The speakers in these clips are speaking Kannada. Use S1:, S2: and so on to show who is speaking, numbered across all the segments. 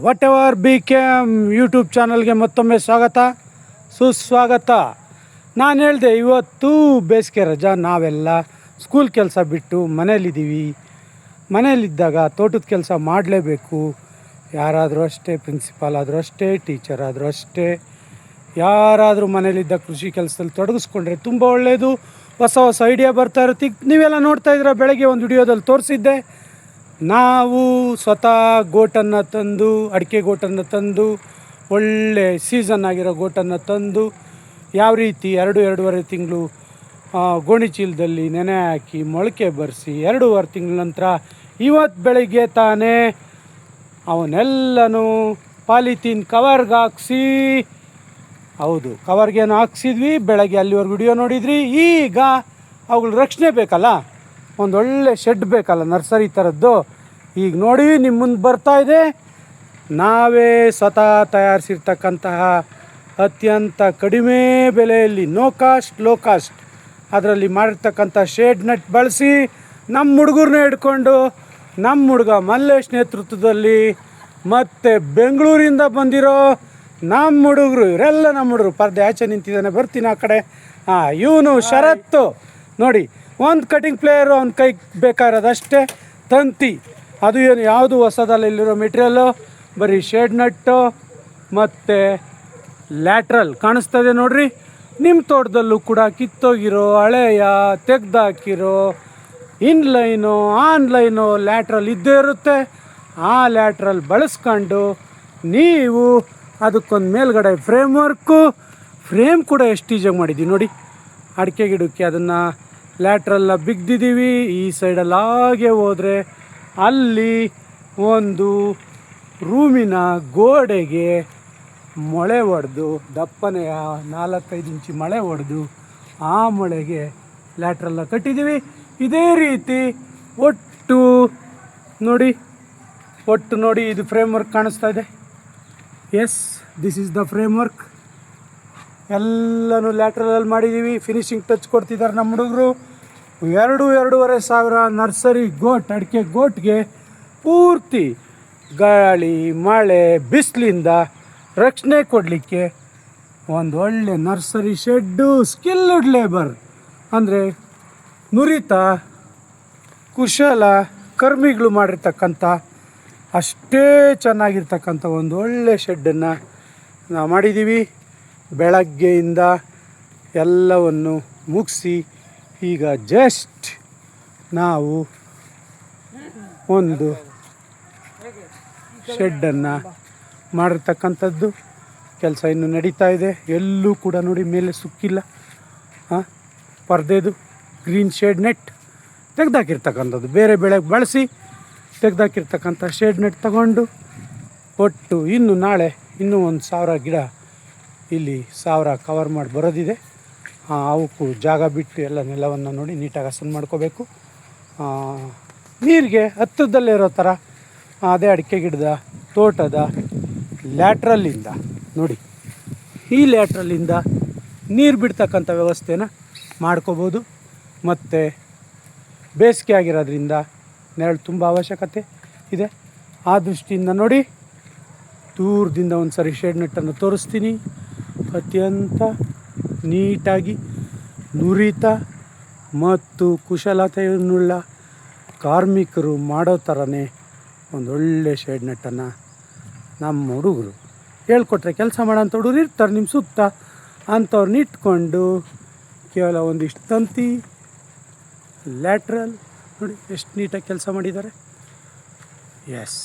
S1: What ever B K M YouTube ಚಾನಲ್ಗೆ ಮತ್ತೊಮ್ಮೆ ಸ್ವಾಗತ ಸುಸ್ವಾಗತ. ನಾನು ಹೇಳಿದೆ ಇವತ್ತು ಬೇಸಿಗೆ ರಜಾ, ನಾವೆಲ್ಲ ಸ್ಕೂಲ್ ಕೆಲಸ ಬಿಟ್ಟು ಮನೇಲಿದ್ದೀವಿ. ಮನೇಲಿದ್ದಾಗ ತೋಟದ ಕೆಲಸ ಮಾಡಲೇಬೇಕು. ಯಾರಾದರೂ ಅಷ್ಟೇ, ಪ್ರಿನ್ಸಿಪಾಲ್ ಆದರೂ ಅಷ್ಟೇ, ಟೀಚರ್ ಆದರೂ ಅಷ್ಟೇ, ಯಾರಾದರೂ ಮನೇಲಿದ್ದ ಕೃಷಿ ಕೆಲಸದಲ್ಲಿ ತೊಡಗಿಸ್ಕೊಂಡ್ರೆ ತುಂಬ ಒಳ್ಳೆಯದು. ಹೊಸ ಹೊಸ ಐಡಿಯಾ ಬರ್ತಾ ಇರುತ್ತೆ. ನೀವೆಲ್ಲ ನೋಡ್ತಾ ಇದ್ದೀರ, ಬೆಳಗ್ಗೆ ಒಂದು ವಿಡಿಯೋದಲ್ಲಿ ತೋರಿಸಿದ್ದೆ. ನಾವು ಸ್ವತಃ ಗೋಟನ್ನು ತಂದು, ಅಡಿಕೆ ಗೋಟನ್ನು ತಂದು, ಒಳ್ಳೆ ಸೀಸನ್ ಆಗಿರೋ ಗೋಟನ್ನು ತಂದು ಯಾವ ರೀತಿ 2-2.5 ತಿಂಗಳು ಗೋಣಿ ಚೀಲದಲ್ಲಿ ನೆನೆ ಹಾಕಿ ಮೊಳಕೆ ಬರೆಸಿ 2.5 ತಿಂಗಳ ನಂತರ ಇವತ್ತು ಬೆಳಿಗ್ಗೆ ತಾನೇ ಅವನ್ನೆಲ್ಲನೂ ಪಾಲಿಥೀನ್ ಕವರ್ಗೆ ಹಾಕ್ಸಿ, ಹೌದು ಕವರ್ಗೇನು ಹಾಕ್ಸಿದ್ವಿ. ಬೆಳಗ್ಗೆ ಅಲ್ಲಿವರೆಗೆ ವಿಡಿಯೋ ನೋಡಿದ್ರಿ. ಈಗ ಅವುಗಳ ರಕ್ಷಣೆ ಬೇಕಲ್ಲ, ಒಂದೊಳ್ಳೆ ಶೆಡ್ ಬೇಕಲ್ಲ, ನರ್ಸರಿ ಥರದ್ದು. ಈಗ ನೋಡಿ ನಿಮ್ಮ ಮುಂದೆ ಬರ್ತಾ ಇದೆ. ನಾವೇ ಸ್ವತಃ ತಯಾರಿಸಿರ್ತಕ್ಕಂತಹ ಅತ್ಯಂತ ಕಡಿಮೆ ಬೆಲೆಯಲ್ಲಿ ನೋ ಕಾಸ್ಟ್ ಲೋ ಕಾಸ್ಟ್ ಅದರಲ್ಲಿ ಮಾಡಿರ್ತಕ್ಕಂಥ ಶೇಡ್ ನೆಟ್ ಬಳಸಿ ನಮ್ಮ ಹುಡುಗರನ್ನ ಹಿಡ್ಕೊಂಡು ನಮ್ಮ ಹುಡುಗ ಮಲ್ಲೇಶ್ ನೇತೃತ್ವದಲ್ಲಿ ಮತ್ತು ಬೆಂಗಳೂರಿಂದ ಬಂದಿರೋ ನಮ್ಮ ಹುಡುಗರು, ಇವರೆಲ್ಲ ನಮ್ಮ ಹುಡುಗರು. ಪರ್ದೆ ಆಚೆ ನಿಂತಿದ್ದಾನೆ, ಬರ್ತೀನಿ ಆ ಕಡೆ. ಇವನು ಶರತ್ತು ನೋಡಿ, ಒಂದು ಕಟಿಂಗ್ ಪ್ಲೇಯರು ಅವ್ನ ಕೈಗೆ ಬೇಕಾಗಿರೋದಷ್ಟೇ ತಂತಿ. ಅದು ಏನು ಯಾವುದು ಹೊಸದಲ್ಲಿ ಇಲ್ಲಿರೋ ಮೆಟೀರಿಯಲ್ಲು, ಬರೀ ಶೇಡ್ ನಟ್ಟು ಮತ್ತು ಲ್ಯಾಟ್ರಲ್ ಕಾಣಿಸ್ತದೆ ನೋಡ್ರಿ. ನಿಮ್ಮ ತೋಟದಲ್ಲೂ ಕೂಡ ಕಿತ್ತೋಗಿರೋ, ಹಳೆಯ, ತೆಗ್ದಾಕಿರೋ ಇನ್ಲೈನು ಆನ್ಲೈನು ಲ್ಯಾಟ್ರಲ್ ಇದ್ದೇ ಇರುತ್ತೆ. ಆ ಲ್ಯಾಟ್ರಲ್ ಬಳಸ್ಕೊಂಡು ನೀವು ಅದಕ್ಕೊಂದು ಮೇಲ್ಗಡೆ ಫ್ರೇಮ್ ಕೂಡ ಎಷ್ಟು ಈಜಿಯಾಗಿ ಮಾಡಿದ್ದೀವಿ ನೋಡಿ. ಅಡಿಕೆ ಗಿಡಕ್ಕೆ ಅದನ್ನು ಲ್ಯಾಟ್ರಲ್ಲ ಬಿಗ್ದಿದ್ದೀವಿ. ಈ ಸೈಡಲ್ಲಿ ಹಾಗೆ ಹೋದರೆ ಅಲ್ಲಿ ಒಂದು ರೂಮಿನ ಗೋಡೆಗೆ ಮೊಳೆ ಹೊಡೆದು, ದಪ್ಪನೆಯ 4-5 ಇಂಚು ಮೊಳೆ ಹೊಡೆದು ಆ ಮೊಳೆಗೆ ಲ್ಯಾಟ್ರಲ್ಲ ಕಟ್ಟಿದ್ದೀವಿ. ಇದೇ ರೀತಿ ಒಟ್ಟು ನೋಡಿ ಇದು ಫ್ರೇಮ್ ವರ್ಕ್ ಕಾಣಿಸ್ತಾ ಇದೆ. Yes, this is the framework. ಎಲ್ಲನೂ ಲ್ಯಾಟ್ರಲಲ್ಲಿ ಮಾಡಿದ್ದೀವಿ. ಫಿನಿಶಿಂಗ್ ಟಚ್ ಕೊಡ್ತಿದ್ದಾರೆ ನಮ್ಮ ಹುಡುಗರು. 2-2.5 ಸಾವಿರ ನರ್ಸರಿ ಗೋಟ್, ಅಡಿಕೆ ಗೋಟ್ಗೆ ಪೂರ್ತಿ ಗಾಳಿ ಮಳೆ ಬಿಸಿಲಿಂದ ರಕ್ಷಣೆ ಕೊಡಲಿಕ್ಕೆ ಒಂದು ಒಳ್ಳೆ ನರ್ಸರಿ ಶೆಡ್ಡು. ಸ್ಕಿಲ್ಡ್ ಲೇಬರ್ ಅಂದರೆ ನುರಿತ ಕುಶಲ ಕರ್ಮಿಗಳು ಮಾಡಿರ್ತಕ್ಕಂಥ ಅಷ್ಟೇ ಚೆನ್ನಾಗಿರ್ತಕ್ಕಂಥ ಒಂದು ಒಳ್ಳೆ ಶೆಡ್ಡನ್ನು ನಾವು ಮಾಡಿದ್ದೀವಿ. ಬೆಳಗ್ಗೆಯಿಂದ ಎಲ್ಲವನ್ನು ಮುಗಿಸಿ ಈಗ ಜಸ್ಟ್ ನಾವು ಒಂದು ಶೆಡ್ಡನ್ನು ಮಾಡಿರ್ತಕ್ಕಂಥದ್ದು. ಕೆಲಸ ಇನ್ನೂ ನಡೀತಾ ಇದೆ. ಎಲ್ಲೂ ಕೂಡ ನೋಡಿ ಮೇಲೆ ಸುಕ್ಕಿಲ್ಲ. ಪರ್ದೆದು ಗ್ರೀನ್ ಶೇಡ್ ನೆಟ್ ತೆಗ್ದಾಕಿರ್ತಕ್ಕಂಥದ್ದು, ಬೇರೆ ಬೆಳೆಗೆ ಬಳಸಿ ತೆಗ್ದಾಕಿರ್ತಕ್ಕಂಥ ಶೇಡ್ ನೆಟ್ ತಗೊಂಡು ಒಟ್ಟು ನಾಳೆ ಇನ್ನೂ 1,000 ಗಿಡ ಇಲ್ಲಿ 1000 ಕವರ್ ಮಾಡಿ ಬರೋದಿದೆ. ಅವಕ್ಕೂ ಜಾಗ ಬಿಟ್ಟು ಎಲ್ಲ ನೆಲವನ್ನು ನೋಡಿ ನೀಟಾಗಿ ಹಸನು ಮಾಡ್ಕೋಬೇಕು. ನೀರಿಗೆ ಹತ್ತಿರದಲ್ಲೇ ಇರೋ ಥರ ಅದೇ ಅಡಿಕೆ ಗಿಡದ ತೋಟದ ಲ್ಯಾಟ್ರಲ್ಲಿಂದ ನೋಡಿ, ಈ ಲ್ಯಾಟ್ರಲ್ಲಿಂದ ನೀರು ಬಿಡ್ತಕ್ಕಂಥ ವ್ಯವಸ್ಥೆನ ಮಾಡ್ಕೋಬೋದು. ಮತ್ತು ಬೇಸಿಗೆ ಆಗಿರೋದ್ರಿಂದ ನೆರಳು ತುಂಬ ಅವಶ್ಯಕತೆ ಇದೆ. ಆ ದೃಷ್ಟಿಯಿಂದ ನೋಡಿ, ದೂರದಿಂದ ಒಂದು ಸರಿ ಶೇಡ್ ನೆಟ್ಟನ್ನು ತೋರಿಸ್ತೀನಿ. ಅತ್ಯಂತ ನೀಟಾಗಿ ನುರಿತ ಮತ್ತು ಕುಶಲತೆಯನ್ನುಳ್ಳ ಕಾರ್ಮಿಕರು ಮಾಡೋ ಥರನೇ ಒಂದೊಳ್ಳೆ ಶೇಡ್ ನೆಟ್ಟನ್ನು ನಮ್ಮ ಹುಡುಗರು ಹೇಳ್ಕೊಟ್ರೆ ಕೆಲಸ ಮಾಡೋಂಥ ಹುಡುಗರು ಇರ್ತಾರೆ ನಿಮ್ಮ ಸುತ್ತ. ಅಂಥವ್ರನ್ನ ಇಟ್ಕೊಂಡು ಕೇವಲ ಒಂದಿಷ್ಟು ತಂತಿ ಲ್ಯಾಟ್ರಲ್ ನೋಡಿ ಎಷ್ಟು ನೀಟಾಗಿ ಕೆಲಸ ಮಾಡಿದ್ದಾರೆ. ಎಸ್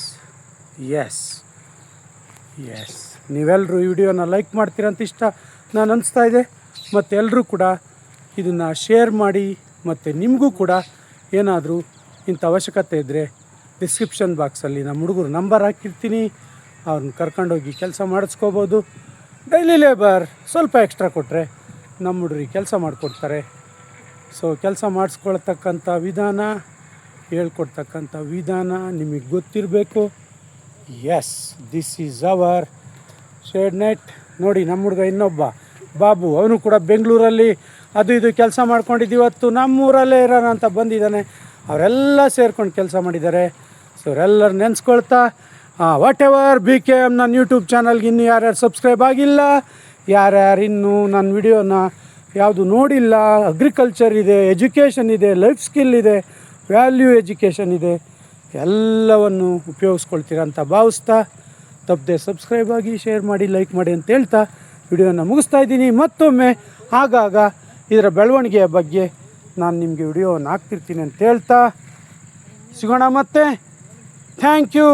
S1: ನೀವೆಲ್ಲರೂ ಈ ವಿಡಿಯೋನ ಲೈಕ್ ಮಾಡ್ತೀರಂತ ನಾನು ಅನಿಸ್ತಾ ಇದೆ. ಮತ್ತು ಎಲ್ಲರೂ ಕೂಡ ಇದನ್ನು ಶೇರ್ ಮಾಡಿ. ಮತ್ತು ನಿಮಗೂ ಕೂಡ ಏನಾದರೂ ಇಂಥ ಅವಶ್ಯಕತೆ ಇದ್ದರೆ ಡಿಸ್ಕ್ರಿಪ್ಷನ್ ಬಾಕ್ಸಲ್ಲಿ ನಮ್ಮ ಹುಡುಗರು ನಂಬರ್ ಹಾಕಿರ್ತೀನಿ. ಅವ್ರನ್ನ ಕರ್ಕೊಂಡೋಗಿ ಕೆಲಸ ಮಾಡಿಸ್ಕೋಬೋದು. ಡೈಲಿ ಲೇಬರ್ ಸ್ವಲ್ಪ ಎಕ್ಸ್ಟ್ರಾ ಕೊಟ್ಟರೆ ನಮ್ಮ ಹುಡುಗರಿಗೆ ಕೆಲಸ ಮಾಡಿಕೊಡ್ತಾರೆ. ಸೊ ಕೆಲಸ ಮಾಡಿಸ್ಕೊಳ್ತಕ್ಕಂಥ ವಿಧಾನ, ಹೇಳ್ಕೊಡ್ತಕ್ಕಂಥ ವಿಧಾನ ನಿಮಗೆ ಗೊತ್ತಿರಬೇಕು. Yes, this is our shade net. ನೋಡಿ ನಮ್ಮ ಹುಡುಗ ಇನ್ನೊಬ್ಬ ಬಾಬು, ಅವನು ಕೂಡ ಬೆಂಗಳೂರಲ್ಲಿ ಅದು ಇದು ಕೆಲಸ ಮಾಡ್ಕೊಂಡಿದ್ದು ಇವತ್ತು ನಮ್ಮೂರಲ್ಲೇ ಇರೋಣ ಅಂತ ಬಂದಿದ್ದಾನೆ. ಅವರೆಲ್ಲ ಸೇರ್ಕೊಂಡು ಕೆಲಸ ಮಾಡಿದ್ದಾರೆ. ಸೊ ಅವರೆಲ್ಲರೂ ನೆನೆಸ್ಕೊಳ್ತಾ whatever B K M ನನ್ನ ಯೂಟ್ಯೂಬ್ ಚಾನಲ್ಗೆ ಇನ್ನೂ ಯಾರ್ಯಾರು ಸಬ್ಸ್ಕ್ರೈಬ್ ಆಗಿಲ್ಲ, ಯಾರ್ಯಾರು ಇನ್ನೂ ನನ್ನ ವಿಡಿಯೋನ ಯಾವುದು ನೋಡಿಲ್ಲ, ಅಗ್ರಿಕಲ್ಚರ್ ಇದೆ, ಎಜುಕೇಷನ್ ಇದೆ, ಲೈಫ್ ಸ್ಕಿಲ್ ಇದೆ, ವ್ಯಾಲ್ಯೂ ಎಜುಕೇಷನ್ ಇದೆ, ಎಲ್ಲವನ್ನು ಉಪಯೋಗಿಸ್ಕೊಳ್ತೀರ ಅಂತ ಭಾವಿಸ್ತಾ ತಪ್ಪದೆ ಸಬ್ಸ್ಕ್ರೈಬ್ ಆಗಿ, ಶೇರ್ ಮಾಡಿ, ಲೈಕ್ ಮಾಡಿ ಅಂತ ಹೇಳ್ತಾ ವಿಡಿಯೋನ ಮುಗಿಸ್ತಾ ಇದ್ದೀನಿ. ಮತ್ತೊಮ್ಮೆ ಆಗಾಗ ಇದರ ಬೆಳವಣಿಗೆಯ ಬಗ್ಗೆ ನಾನು ನಿಮಗೆ ವಿಡಿಯೋವನ್ನು ಹಾಕ್ತಿರ್ತೀನಿ ಅಂತ ಹೇಳ್ತಾ ಸಿಗೋಣ ಮತ್ತೆ. Thank you.